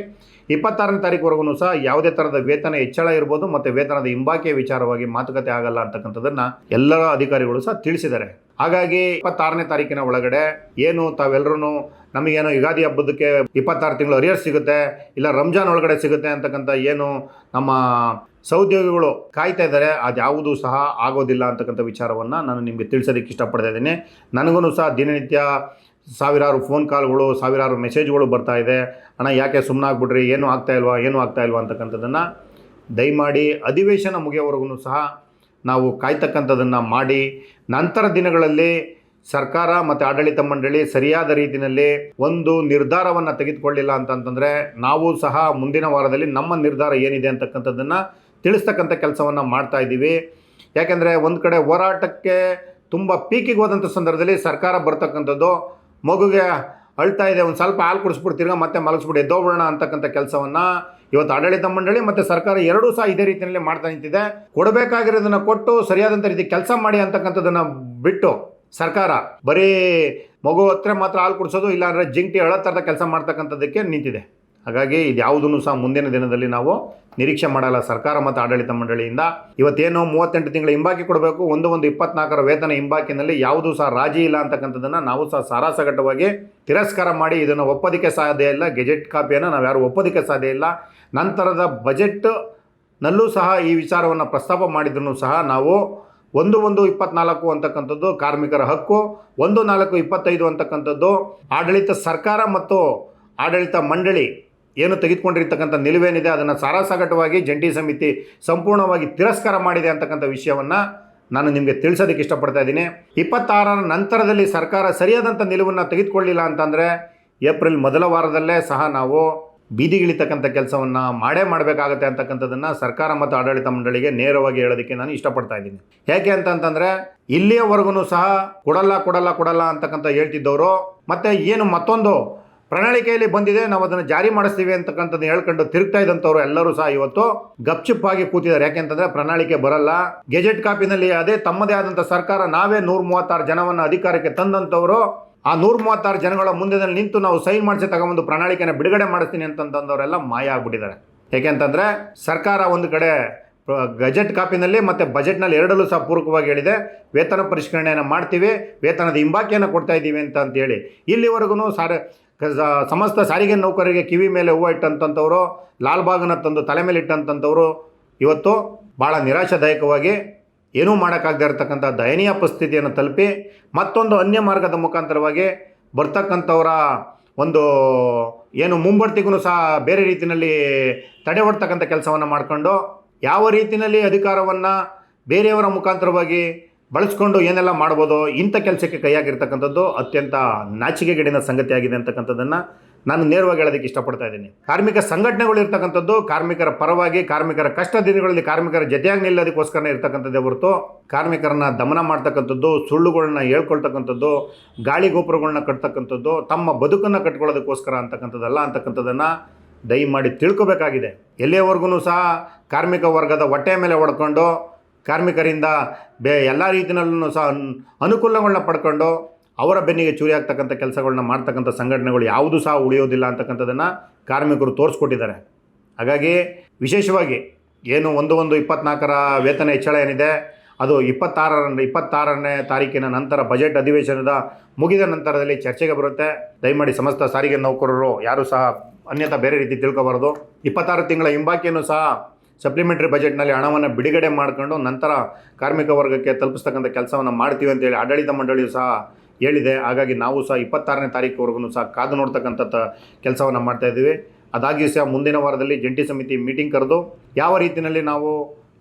26ನೇ ತಾರೀಕುವರೆಗೂ ಸಹ ಯಾವುದೇ ಥರದ ವೇತನ ಹೆಚ್ಚಳ ಇರ್ಬೋದು ಮತ್ತು ವೇತನದ ಹಿಂಬಾಕಿಯ ವಿಚಾರವಾಗಿ ಮಾತುಕತೆ ಆಗಲ್ಲ ಅಂತಕ್ಕಂಥದ್ದನ್ನು ಎಲ್ಲ ಅಧಿಕಾರಿಗಳು ಸಹ ತಿಳಿಸಿದ್ದಾರೆ. ಹಾಗಾಗಿ 26ನೇ ತಾರೀಕಿನ ಒಳಗಡೆ ಏನು ತಾವೆಲ್ಲರೂ ನಮಗೇನೋ ಯುಗಾದಿ ಹಬ್ಬದಕ್ಕೆ 26 ತಿಂಗಳು ಅರಿಯರ್ಸ್ ಸಿಗುತ್ತೆ, ಇಲ್ಲ ರಂಜಾನ್ ಒಳಗಡೆ ಸಿಗುತ್ತೆ ಅಂತಕ್ಕಂಥ ಏನು ನಮ್ಮ ಸಹೋದ್ಯೋಗಿಗಳು ಕಾಯ್ತಾ ಇದ್ದಾರೆ, ಅದ್ಯಾವುದೂ ಸಹ ಆಗೋದಿಲ್ಲ ಅಂತಕ್ಕಂಥ ವಿಚಾರವನ್ನು ನಾನು ನಿಮಗೆ ತಿಳಿಸೋದಕ್ಕೆ ಇಷ್ಟಪಡ್ತಾ ಇದ್ದೀನಿ. ನನಗೂ ಸಹ ದಿನನಿತ್ಯ ಸಾವಿರಾರು ಫೋನ್ ಕಾಲ್ಗಳು, ಸಾವಿರಾರು ಮೆಸೇಜ್ಗಳು ಬರ್ತಾ ಇದೆ. ಅಣ್ಣ ಯಾಕೆ ಸುಮ್ಮನಾಗ್ಬಿಡ್ರಿ, ಏನೂ ಆಗ್ತಾಯಿಲ್ವಾ ಅಂತಕ್ಕಂಥದ್ದನ್ನು ದಯಮಾಡಿ ಅಧಿವೇಶನ ಮುಗಿಯೋವರೆಗೂ ಸಹ ನಾವು ಕಾಯ್ತಕ್ಕಂಥದ್ದನ್ನು ಮಾಡಿ, ನಂತರ ದಿನಗಳಲ್ಲಿ ಸರ್ಕಾರ ಮತ್ತು ಆಡಳಿತ ಮಂಡಳಿ ಸರಿಯಾದ ರೀತಿಯಲ್ಲಿ ಒಂದು ನಿರ್ಧಾರವನ್ನು ತೆಗೆದುಕೊಳ್ಳಿಲ್ಲ ಅಂತಂತಂದರೆ ನಾವು ಸಹ ಮುಂದಿನ ವಾರದಲ್ಲಿ ನಮ್ಮ ನಿರ್ಧಾರ ಏನಿದೆ ಅಂತಕ್ಕಂಥದ್ದನ್ನು ತಿಳಿಸ್ತಕ್ಕಂಥ ಕೆಲಸವನ್ನು ಮಾಡ್ತಾ ಇದ್ದೀವಿ. ಯಾಕೆಂದರೆ ಒಂದು ಕಡೆ ಹೋರಾಟಕ್ಕೆ ತುಂಬ ಪೀಕಿಗೆ ಹೋದಂಥ ಸಂದರ್ಭದಲ್ಲಿ ಸರ್ಕಾರ ಬರ್ತಕ್ಕಂಥದ್ದು ಮಗುಗೆ ಅಳ್ತಾ ಇದೆ, ಒಂದು ಸ್ವಲ್ಪ ಹಾಲು ಕುಡಿಸ್ಬಿಟ್ಟು ತಿರ್ಗಾ ಮತ್ತೆ ಮಲಗಿಸ್ಬಿಟ್ಟು ಎದ್ದೋಗೋಣ ಅಂತಕ್ಕಂಥ ಕೆಲಸವನ್ನು ಇವತ್ತು ಆಡಳಿತ ಮಂಡಳಿ ಮತ್ತು ಸರ್ಕಾರ ಎರಡೂ ಸಹ ಇದೇ ರೀತಿಯಲ್ಲಿ ಮಾಡ್ತಾ ನಿಂತಿದೆ. ಕೊಡಬೇಕಾಗಿರೋದನ್ನು ಕೊಟ್ಟು ಸರಿಯಾದಂಥ ರೀತಿ ಕೆಲಸ ಮಾಡಿ ಅಂತಕ್ಕಂಥದ್ದನ್ನು ಬಿಟ್ಟು ಸರ್ಕಾರ ಬರೀ ಮಗು ಹತ್ರ ಮಾತ್ರ ಹಾಲು ಕುಡಿಸೋದು, ಇಲ್ಲಾಂದರೆ ಜಿಂಟಿ ಅಳತ್ತರದ ಕೆಲಸ ಮಾಡ್ತಕ್ಕಂಥದ್ದಕ್ಕೆ ನಿಂತಿದೆ. ಹಾಗಾಗಿ ಇದ್ಯಾವುದನ್ನು ಸಹ ಮುಂದಿನ ದಿನದಲ್ಲಿ ನಾವು ನಿರೀಕ್ಷೆ ಮಾಡಲ್ಲ ಸರ್ಕಾರ ಮತ್ತು ಆಡಳಿತ ಮಂಡಳಿಯಿಂದ. ಇವತ್ತೇನು 38 ತಿಂಗಳ ಹಿಂಬಾಕಿ ಕೊಡಬೇಕು, ಒಂದು 24ರ ವೇತನ ಹಿಂಬಾಕಿನಲ್ಲಿ ಯಾವುದೂ ಸಹ ರಾಜಿ ಇಲ್ಲ ಅಂತಕ್ಕಂಥದ್ದನ್ನು ನಾವು ಸಹ ಸಾರಾಸಗಟವಾಗಿ ತಿರಸ್ಕಾರ ಮಾಡಿ ಇದನ್ನು ಒಪ್ಪೋದಕ್ಕೆ ಸಾಧ್ಯ ಇಲ್ಲ. ಗೆಜೆಟ್ ಕಾಪಿಯನ್ನು ನಾವು ಯಾರು ಒಪ್ಪೋದಕ್ಕೆ ಸಾಧ್ಯ ಇಲ್ಲ. ನಂತರದ ಬಜೆಟ್ನಲ್ಲೂ ಸಹ ಈ ವಿಚಾರವನ್ನು ಪ್ರಸ್ತಾಪ ಮಾಡಿದ್ರೂ ಸಹ ನಾವು 1/1/24 ಅಂತಕ್ಕಂಥದ್ದು ಕಾರ್ಮಿಕರ ಹಕ್ಕು, 1/4/25 ಅಂತಕ್ಕಂಥದ್ದು ಆಡಳಿತ ಸರ್ಕಾರ ಮತ್ತು ಆಡಳಿತ ಮಂಡಳಿ ಏನು ತೆಗೆದುಕೊಂಡಿರ್ತಕ್ಕಂಥ ನಿಲುವೇನಿದೆ ಅದನ್ನು ಸಾರಾಸಗಟವಾಗಿ ಜಂಟಿ ಸಮಿತಿ ಸಂಪೂರ್ಣವಾಗಿ ತಿರಸ್ಕಾರ ಮಾಡಿದೆ ಅಂತಕ್ಕಂಥ ವಿಷಯವನ್ನು ನಾನು ನಿಮಗೆ ತಿಳಿಸೋದಕ್ಕೆ ಇಷ್ಟಪಡ್ತಾ ಇದ್ದೀನಿ. 26ರ ನಂತರದಲ್ಲಿ ಸರ್ಕಾರ ಸರಿಯಾದಂಥ ನಿಲುವನ್ನು ತೆಗೆದುಕೊಳ್ಳಿಲ್ಲ ಅಂತಂದರೆ ಏಪ್ರಿಲ್ ಮೊದಲ ವಾರದಲ್ಲೇ ಸಹ ನಾವು ಬೀದಿಗಿಳಿತಕ್ಕಂಥ ಕೆಲಸವನ್ನು ಮಾಡಬೇಕಾಗತ್ತೆ ಅಂತಕ್ಕಂಥದ್ದನ್ನು ಸರ್ಕಾರ ಮತ್ತು ಆಡಳಿತ ಮಂಡಳಿಗೆ ನೇರವಾಗಿ ಹೇಳೋದಕ್ಕೆ ನಾನು ಇಷ್ಟಪಡ್ತಾ ಇದ್ದೀನಿ. ಯಾಕೆ ಅಂತಂತಂದರೆ ಇಲ್ಲಿಯವರೆಗೂ ಸಹ ಕೊಡಲ್ಲ ಅಂತಕ್ಕಂಥ ಹೇಳ್ತಿದ್ದವರು ಮತ್ತು ಏನು ಮತ್ತೊಂದು ಪ್ರಣಾಳಿಕೆಯಲ್ಲಿ ಬಂದಿದೆ ನಾವು ಅದನ್ನು ಜಾರಿ ಮಾಡಿಸ್ತೀವಿ ಅಂತಕ್ಕಂಥದ್ದು ಹೇಳ್ಕೊಂಡು ತಿರುಗ್ತಾ ಇದ್ದಂಥವ್ರು ಎಲ್ಲರೂ ಸಹ ಇವತ್ತು ಗಪ್ಚುಪ್ಪಾಗಿ ಕೂತಿದ್ದಾರೆ. ಯಾಕೆಂತಂದರೆ ಪ್ರಣಾಳಿಕೆ ಬರಲ್ಲ, ಗೆಜೆಟ್ ಕಾಪಿನಲ್ಲಿ ಅದೇ ತಮ್ಮದೇ ಆದಂಥ ಸರ್ಕಾರ ನಾವೇ 136 ಜನವನ್ನು ಅಧಿಕಾರಕ್ಕೆ ತಂದಂಥವರು ಆ 136 ಜನಗಳ ಮುಂದೆ ನಿಂತು ನಾವು ಸೈನ್ ಮಾಡಿಸಿ ತಗೊಂಬಂದು ಪ್ರಣಾಳಿಕೆನ ಬಿಡುಗಡೆ ಮಾಡಿಸ್ತೀನಿ ಅಂತಂದವರೆಲ್ಲ ಮಾಯ ಆಗ್ಬಿಟ್ಟಿದ್ದಾರೆ. ಯಾಕೆಂತಂದರೆ ಸರ್ಕಾರ ಒಂದು ಕಡೆ ಗೆಜೆಟ್ ಕಾಪಿನಲ್ಲಿ ಮತ್ತು ಬಜೆಟ್ನಲ್ಲಿ ಎರಡಲ್ಲೂ ಸಹ ಪೂರಕವಾಗಿ ಹೇಳಿದೆ ವೇತನ ಪರಿಷ್ಕರಣೆಯನ್ನು ಮಾಡ್ತೀವಿ, ವೇತನದ ಹಿಂಬಾಕಿಯನ್ನು ಕೊಡ್ತಾ ಇದ್ದೀವಿ ಅಂತೇಳಿ ಇಲ್ಲಿವರೆಗೂ ಸಮಸ್ತ ಸಾರಿಗೆ ನೌಕರರಿಗೆ ಕಿವಿ ಮೇಲೆ ಹೂವು ಇಟ್ಟಂಥವ್ರು, ಲಾಲ್ಬಾಗನ ತಂದು ತಲೆ ಮೇಲೆ ಇಟ್ಟಂಥವ್ರು ಇವತ್ತು ಭಾಳ ನಿರಾಶಾದಾಯಕವಾಗಿ ಏನೂ ಮಾಡೋಕ್ಕಾಗದೇ ಇರತಕ್ಕಂಥ ದಯನೀಯ ಪರಿಸ್ಥಿತಿಯನ್ನು ತಲುಪಿ ಮತ್ತೊಂದು ಅನ್ಯ ಮಾರ್ಗದ ಮುಖಾಂತರವಾಗಿ ಬರ್ತಕ್ಕಂಥವರ ಒಂದು ಏನು ಮುಂಬಡ್ತಿಗೂ ಸಹ ಬೇರೆ ರೀತಿಯಲ್ಲಿ ತಡೆ ಹೊಡ್ತಕ್ಕಂಥ ಕೆಲಸವನ್ನು ಮಾಡಿಕೊಂಡು ಯಾವ ರೀತಿಯಲ್ಲಿ ಅಧಿಕಾರವನ್ನು ಬೇರೆಯವರ ಮುಖಾಂತರವಾಗಿ ಬಳಸ್ಕೊಂಡು ಏನೆಲ್ಲ ಮಾಡ್ಬೋದು ಇಂಥ ಕೆಲಸಕ್ಕೆ ಕೈಯಾಗಿರ್ತಕ್ಕಂಥದ್ದು ಅತ್ಯಂತ ನಾಚಿಕೆಗೇಡಿನ ಸಂಗತಿಯಾಗಿದೆ ಅಂತಕ್ಕಂಥದ್ದನ್ನು ನಾನು ನೇರವಾಗಿ ಹೇಳೋದಕ್ಕೆ ಇಷ್ಟಪಡ್ತಾ ಇದ್ದೀನಿ. ಕಾರ್ಮಿಕ ಸಂಘಟನೆಗಳು ಇರ್ತಕ್ಕಂಥದ್ದು ಕಾರ್ಮಿಕರ ಪರವಾಗಿ, ಕಾರ್ಮಿಕರ ಕಷ್ಟ ದಿನಗಳಲ್ಲಿ ಕಾರ್ಮಿಕರ ಜೊತೆಯಾಗಿ ನಿಲ್ಲೋದಕ್ಕೋಸ್ಕರ ಇರ್ತಕ್ಕಂಥದ್ದೇ ಹೊರತು ಕಾರ್ಮಿಕರನ್ನ ದಮನ ಮಾಡ್ತಕ್ಕಂಥದ್ದು, ಸುಳ್ಳುಗಳನ್ನ ಹೇಳ್ಕೊಳ್ತಕ್ಕಂಥದ್ದು, ಗಾಳಿ ಗೋಪುರಗಳನ್ನ ಕಟ್ತಕ್ಕಂಥದ್ದು, ತಮ್ಮ ಬದುಕನ್ನು ಕಟ್ಕೊಳ್ಳೋದಕ್ಕೋಸ್ಕರ ಅಂತಕ್ಕಂಥದ್ದಲ್ಲ ಅಂತಕ್ಕಂಥದ್ದನ್ನು ದಯಮಾಡಿ ತಿಳ್ಕೊಬೇಕಾಗಿದೆ. ಎಲ್ಲಿಯವರೆಗೂ ಸಹ ಕಾರ್ಮಿಕ ವರ್ಗದ ಹೊಟ್ಟೆ ಮೇಲೆ ಹೊಡ್ಕೊಂಡು ಕಾರ್ಮಿಕರಿಂದ ಎಲ್ಲ ರೀತಿಯಲ್ಲೂ ಸಹ ಅನುಕೂಲಗಳನ್ನ ಪಡ್ಕೊಂಡು ಅವರ ಬೆನ್ನಿಗೆ ಚೂರಿ ಆಗ್ತಕ್ಕಂಥ ಕೆಲಸಗಳನ್ನ ಮಾಡ್ತಕ್ಕಂಥ ಸಂಘಟನೆಗಳು ಯಾವುದೂ ಸಹ ಉಳಿಯೋದಿಲ್ಲ ಅಂತಕ್ಕಂಥದ್ದನ್ನು ಕಾರ್ಮಿಕರು ತೋರಿಸ್ಕೊಟ್ಟಿದ್ದಾರೆ. ಹಾಗಾಗಿ ವಿಶೇಷವಾಗಿ ಏನು 1/1/24ರ ವೇತನ ಹೆಚ್ಚಳ ಏನಿದೆ ಅದು 26ನೇ ತಾರೀಕಿನ ನಂತರ ಬಜೆಟ್ ಅಧಿವೇಶನದ ಮುಗಿದ ನಂತರದಲ್ಲಿ ಚರ್ಚೆಗೆ ಬರುತ್ತೆ. ದಯಮಾಡಿ ಸಮಸ್ತ ಸಾರಿಗೆ ನೌಕರರು ಯಾರೂ ಸಹ ಅನ್ಯಥಾ ಬೇರೆ ರೀತಿ ತಿಳ್ಕೊಬಾರ್ದು. 26 ತಿಂಗಳ ಹಿಂಬಾಕಿಯನ್ನು ಸಹ ಸಪ್ಲಿಮೆಂಟ್ರಿ ಬಜೆಟ್ನಲ್ಲಿ ಹಣವನ್ನು ಬಿಡುಗಡೆ ಮಾಡಿಕೊಂಡು ನಂತರ ಕಾರ್ಮಿಕ ವರ್ಗಕ್ಕೆ ತಲುಪಿಸ್ತಕ್ಕಂಥ ಕೆಲಸವನ್ನು ಮಾಡ್ತೀವಿ ಅಂತೇಳಿ ಆಡಳಿತ ಮಂಡಳಿಯು ಸಹ ಹೇಳಿದೆ. ಹಾಗಾಗಿ ನಾವು ಸಹ 26ನೇ ತಾರೀಕುವರೆಗೂ ಸಹ ಕಾದು ನೋಡ್ತಕ್ಕಂಥ ಕೆಲಸವನ್ನು ಮಾಡ್ತಾಯಿದ್ದೀವಿ. ಅದಾಗಿಯೂ ಸಹ ಮುಂದಿನ ವಾರದಲ್ಲಿ ಜಂಟಿ ಸಮಿತಿ ಮೀಟಿಂಗ್ ಕರೆದು ಯಾವ ರೀತಿಯಲ್ಲಿ ನಾವು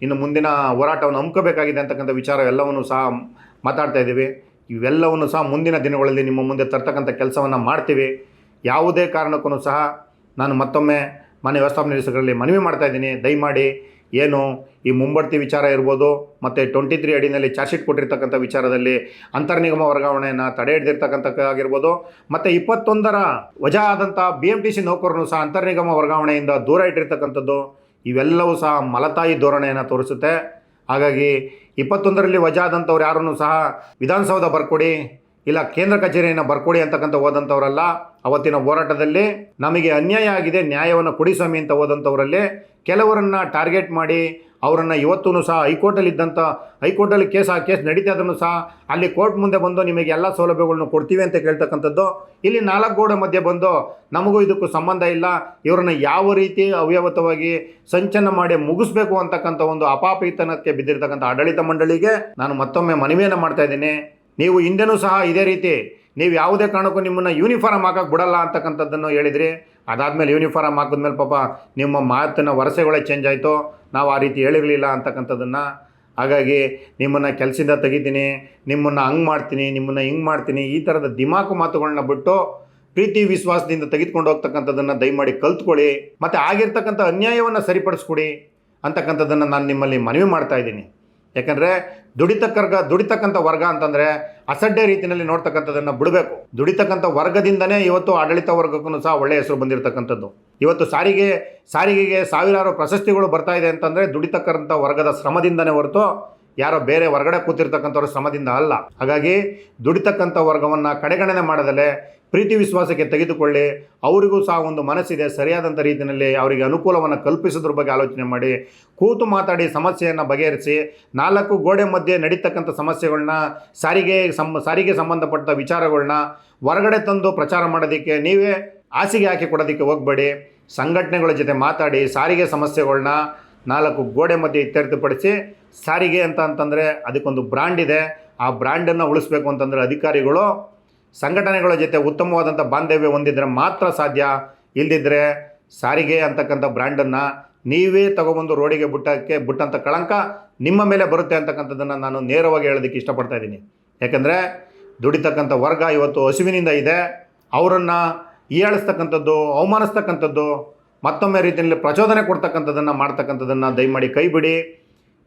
ಇನ್ನು ಮುಂದಿನ ಹೋರಾಟವನ್ನು ಹಮ್ಮಿಕೋಬೇಕಾಗಿದೆ ಅಂತಕ್ಕಂಥ ವಿಚಾರ ಎಲ್ಲವನ್ನು ಸಹ ಮಾತಾಡ್ತಾ ಇದ್ದೀವಿ. ಇವೆಲ್ಲವನ್ನು ಸಹ ಮುಂದಿನ ದಿನಗಳಲ್ಲಿ ನಿಮ್ಮ ಮುಂದೆ ತರ್ತಕ್ಕಂಥ ಕೆಲಸವನ್ನು ಮಾಡ್ತೀವಿ. ಯಾವುದೇ ಕಾರಣಕ್ಕೂ ಸಹ ನಾನು ಮತ್ತೊಮ್ಮೆ ಮಾನ್ಯ ವ್ಯವಸ್ಥಾಪನಾ ನಿರ್ದೇಶಕರಲ್ಲಿ ಮನವಿ ಮಾಡ್ತಾಯಿದ್ದೀನಿ, ದಯಮಾಡಿ ಏನು ಈ ಮುಂಬಡ್ತಿ ವಿಚಾರ ಇರ್ಬೋದು ಮತ್ತು 23 ಅಡಿನಲ್ಲಿ ಚಾರ್ಜ್ ಶೀಟ್ ಕೊಟ್ಟಿರ್ತಕ್ಕಂಥ ವಿಚಾರದಲ್ಲಿ ಅಂತರ್ನಿಗಮ ವರ್ಗಾವಣೆಯನ್ನು ತಡೆ ಹಿಡಿದಿರ್ತಕ್ಕಂಥ ಆಗಿರ್ಬೋದು ಮತ್ತು 21ರ ವಜಾ ಆದಂಥ BMTC ನೌಕರರು ಸಹ ಅಂತರ್ನಿಗಮ ವರ್ಗಾವಣೆಯಿಂದ ದೂರ ಇಟ್ಟಿರ್ತಕ್ಕಂಥದ್ದು ಇವೆಲ್ಲವೂ ಸಹ ಮಲತಾಯಿ ಧೋರಣೆಯನ್ನು ತೋರಿಸುತ್ತೆ. ಹಾಗಾಗಿ 21ರಲ್ಲಿ ವಜಾ ಆದಂಥವ್ರು ಯಾರನ್ನೂ ಸಹ ವಿಧಾನಸೌಧ ಬರ್ಕೊಡಿ ಇಲ್ಲ ಕೇಂದ್ರ ಕಚೇರಿಯನ್ನು ಬರ್ಕೊಡಿ ಅಂತಕ್ಕಂಥ ಹೋದಂಥವರಲ್ಲ. ಅವತ್ತಿನ ಹೋರಾಟದಲ್ಲಿ ನಮಗೆ ಅನ್ಯಾಯ ಆಗಿದೆ, ನ್ಯಾಯವನ್ನು ಕೊಡಿ ಸ್ವಾಮಿ ಅಂತ ಹೋದಂಥವರಲ್ಲಿ ಕೆಲವರನ್ನು ಟಾರ್ಗೆಟ್ ಮಾಡಿ ಅವರನ್ನು ಇವತ್ತೂ ಸಹ ಹೈಕೋರ್ಟಲ್ಲಿ ಕೇಸ್ ನಡೀತಾ ಅದನ್ನು ಸಹ ಅಲ್ಲಿ ಕೋರ್ಟ್ ಮುಂದೆ ಬಂದು ನಿಮಗೆ ಎಲ್ಲ ಸೌಲಭ್ಯಗಳನ್ನು ಕೊಡ್ತೀವಿ ಅಂತ ಕೇಳ್ತಕ್ಕಂಥದ್ದು, ಇಲ್ಲಿ 4 ಗೋಡೆ ಮಧ್ಯೆ ಬಂದು ನಮಗೂ ಇದಕ್ಕೂ ಸಂಬಂಧ ಇಲ್ಲ, ಇವರನ್ನು ಯಾವ ರೀತಿ ಅವ್ಯವತವಾಗಿ ಸಂಚಲನ ಮಾಡಿ ಮುಗಿಸ್ಬೇಕು ಅಂತಕ್ಕಂಥ ಒಂದು ಅಪಾಪಿತನಕ್ಕೆ ಬಿದ್ದಿರ್ತಕ್ಕಂಥ ಆಡಳಿತ ಮಂಡಳಿಗೆ ನಾನು ಮತ್ತೊಮ್ಮೆ ಮನವಿಯನ್ನು ಮಾಡ್ತಾ ಇದ್ದೀನಿ. ನೀವು ಹಿಂದೆನೂ ಸಹ ಇದೇ ರೀತಿ ನೀವು ಯಾವುದೇ ಕಾರಣಕ್ಕೂ ನಿಮ್ಮನ್ನು ಯೂನಿಫಾರ್ಮ್ ಹಾಕಕ್ಕೆ ಬಿಡಲ್ಲ ಅಂತಕ್ಕಂಥದ್ದನ್ನು ಹೇಳಿದ್ರಿ. ಅದಾದಮೇಲೆ ಯೂನಿಫಾರ್ಮ್ ಹಾಕಿದ್ಮೇಲೆ ಪಾಪ ನಿಮ್ಮ ಮಾತಿನ ವರಸೆಗಳೇ ಚೇಂಜ್ ಆಯಿತು. ನಾವು ಆ ರೀತಿ ಹೇಳಿರಲಿಲ್ಲ ಅಂತಕ್ಕಂಥದ್ದನ್ನು. ಹಾಗಾಗಿ ನಿಮ್ಮನ್ನು ಕೆಲಸದಿಂದ ತೆಗಿತೀನಿ, ನಿಮ್ಮನ್ನು ಹಂಗೆ ಮಾಡ್ತೀನಿ, ನಿಮ್ಮನ್ನು ಹಿಂಗೆ ಮಾಡ್ತೀನಿ, ಈ ಥರದ ದಿಮಾಕು ಮಾತುಗಳನ್ನ ಬಿಟ್ಟು ಪ್ರೀತಿ ವಿಶ್ವಾಸದಿಂದ ತೆಗೆದುಕೊಂಡು ಹೋಗ್ತಕ್ಕಂಥದ್ದನ್ನು ದಯಮಾಡಿ ಕಲ್ತ್ಕೊಳ್ಳಿ. ಮತ್ತು ಆಗಿರ್ತಕ್ಕಂಥ ಅನ್ಯಾಯವನ್ನು ಸರಿಪಡಿಸ್ಕೊಡಿ ಅಂತಕ್ಕಂಥದ್ದನ್ನು ನಾನು ನಿಮ್ಮಲ್ಲಿ ಮನವಿ ಮಾಡ್ತಾ ಇದ್ದೀನಿ. ಯಾಕಂದರೆ ದುಡಿತಕ್ಕಂಥ ವರ್ಗ ಅಂತಂದರೆ ಅಸಡ್ಡೆ ರೀತಿಯಲ್ಲಿ ನೋಡ್ತಕ್ಕಂಥದ್ದನ್ನು ಬಿಡಬೇಕು. ದುಡಿತಕ್ಕಂಥ ವರ್ಗದಿಂದನೇ ಇವತ್ತು ಆಡಳಿತ ವರ್ಗಕ್ಕೂ ಸಹ ಒಳ್ಳೆಯ ಹೆಸರು ಬಂದಿರತಕ್ಕಂಥದ್ದು. ಇವತ್ತು ಸಾರಿಗೆಗೆ ಸಾವಿರಾರು ಪ್ರಶಸ್ತಿಗಳು ಬರ್ತಾ ಇದೆ ಅಂತಂದರೆ ದುಡಿತಕ್ಕಂಥ ವರ್ಗದ ಶ್ರಮದಿಂದನೇ ಹೊರತು ಯಾರೋ ಬೇರೆ ಹೊರಗಡೆ ಕೂತಿರ್ತಕ್ಕಂಥವ್ರ ಶ್ರಮದಿಂದ ಅಲ್ಲ. ಹಾಗಾಗಿ ದುಡಿತಕ್ಕಂಥ ವರ್ಗವನ್ನು ಕಡೆಗಣನೆ ಮಾಡದಲ್ಲೇ ಪ್ರೀತಿ ವಿಶ್ವಾಸಕ್ಕೆ ತೆಗೆದುಕೊಳ್ಳಿ. ಅವರಿಗೂ ಸಹ ಒಂದು ಮನಸ್ಸಿದೆ, ಸರಿಯಾದಂಥ ರೀತಿಯಲ್ಲಿ ಅವರಿಗೆ ಅನುಕೂಲವನ್ನು ಕಲ್ಪಿಸೋದ್ರ ಬಗ್ಗೆ ಆಲೋಚನೆ ಮಾಡಿ, ಕೂತು ಮಾತಾಡಿ ಸಮಸ್ಯೆಯನ್ನು ಬಗೆಹರಿಸಿ, 4 ಗೋಡೆ ಮಧ್ಯೆ ನಡೀತಕ್ಕಂಥ ಸಮಸ್ಯೆಗಳನ್ನ ಸಾರಿಗೆ ಸಂಬಂಧಪಟ್ಟ ವಿಚಾರಗಳನ್ನ ಹೊರಗಡೆ ತಂದು ಪ್ರಚಾರ ಮಾಡೋದಕ್ಕೆ ನೀವೇ ಹಾಸಿಗೆ ಹಾಕಿ ಕೊಡೋದಕ್ಕೆ ಹೋಗಬೇಡಿ. ಸಂಘಟನೆಗಳ ಜೊತೆ ಮಾತಾಡಿ ಸಾರಿಗೆ ಸಮಸ್ಯೆಗಳನ್ನ 4 ಗೋಡೆ ಮಧ್ಯೆ ಇತ್ಯರ್ಥಪಡಿಸಿ. ಸಾರಿಗೆ ಅಂತಂದರೆ ಅದಕ್ಕೊಂದು ಬ್ರ್ಯಾಂಡ್ ಇದೆ, ಆ ಬ್ರ್ಯಾಂಡನ್ನು ಉಳಿಸ್ಬೇಕು ಅಂತಂದರೆ ಅಧಿಕಾರಿಗಳು ಸಂಘಟನೆಗಳ ಜೊತೆ ಉತ್ತಮವಾದಂಥ ಬಾಂಧವ್ಯ ಹೊಂದಿದ್ರೆ ಮಾತ್ರ ಸಾಧ್ಯ. ಇಲ್ಲದಿದ್ದರೆ ಸಾರಿಗೆ ಅಂತಕ್ಕಂಥ ಬ್ರ್ಯಾಂಡನ್ನು ನೀವೇ ತಗೊಬಂದು ರೋಡಿಗೆ ಬಿಟ್ಟಂಥ ಕಳಂಕ ನಿಮ್ಮ ಮೇಲೆ ಬರುತ್ತೆ ಅಂತಕ್ಕಂಥದ್ದನ್ನು ನಾನು ನೇರವಾಗಿ ಹೇಳೋದಕ್ಕೆ ಇಷ್ಟಪಡ್ತಾ ಇದ್ದೀನಿ. ಯಾಕಂದರೆ ದುಡಿತಕ್ಕಂಥ ವರ್ಗ ಇವತ್ತು ಹಸಿವಿನಿಂದ ಇದೆ. ಅವರನ್ನು ಹೀಯಾಳಿಸ್ತಕ್ಕಂಥದ್ದು, ಅವಮಾನಿಸ್ತಕ್ಕಂಥದ್ದು, ಮತ್ತೊಮ್ಮೆ ರೀತಿಯಲ್ಲಿ ಪ್ರಚೋದನೆ ಕೊಡ್ತಕ್ಕಂಥದ್ದನ್ನು ಮಾಡ್ತಕ್ಕಂಥದ್ದನ್ನು ದಯಮಾಡಿ ಕೈ ಬಿಡಿ.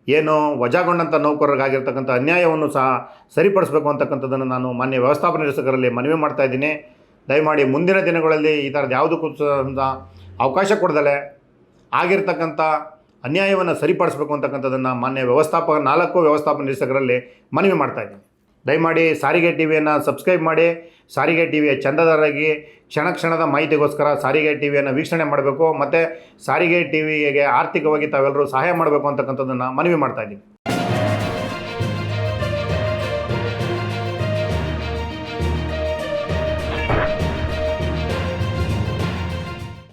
ಏನು ವಜಾಗೊಂಡಂಥ ನೌಕರರಿಗಾಗಿರ್ತಕ್ಕಂಥ ಅನ್ಯಾಯವನ್ನು ಸಹ ಸರಿಪಡಿಸಬೇಕು ಅಂತಕ್ಕಂಥದ್ದನ್ನು ನಾನು ಮಾನ್ಯ ವ್ಯವಸ್ಥಾಪನಾ ನಿರ್ದೇಶಕರಲ್ಲಿ ಮನವಿ ಮಾಡ್ತಾ ಇದ್ದೀನಿ. ದಯಮಾಡಿ ಮುಂದಿನ ದಿನಗಳಲ್ಲಿ ಈ ಥರದ್ದು ಯಾವುದಕ್ಕೂ ಅವಕಾಶ ಕೊಡದಲೆ ಆಗಿರ್ತಕ್ಕಂಥ ಅನ್ಯಾಯವನ್ನು ಸರಿಪಡಿಸಬೇಕು ಅಂತಕ್ಕಂಥದ್ದನ್ನು ಮಾನ್ಯ 4 ವ್ಯವಸ್ಥಾಪನಾ ನಿರ್ದೇಶಕರಲ್ಲಿ ಮನವಿ ಮಾಡ್ತಾ ಇದ್ದೀನಿ. ದಯಮಾಡಿ ಸಾರಿಗೆ ಟಿವಿಯನ್ನು ಸಬ್ಸ್ಕ್ರೈಬ್ ಮಾಡಿ. ಸಾರಿಗೆ ಟಿವಿಯ ಚಂದಾದಾರರಾಗಿ ಕ್ಷಣದ ಮಾಹಿತಿಗೋಸ್ಕರ ಸಾರಿಗೆ ಟಿವಿಯನ್ನು ವೀಕ್ಷಣೆ ಮಾಡಬೇಕು. ಮತ್ತು ಸಾರಿಗೆ ಟಿವಿಗೆ ಆರ್ಥಿಕವಾಗಿ ತಾವೆಲ್ಲರೂ ಸಹಾಯ ಮಾಡಬೇಕು ಅಂತಕ್ಕಂಥದ್ದನ್ನು ಮನವಿ ಮಾಡ್ತಾ ಇದ್ದೀನಿ.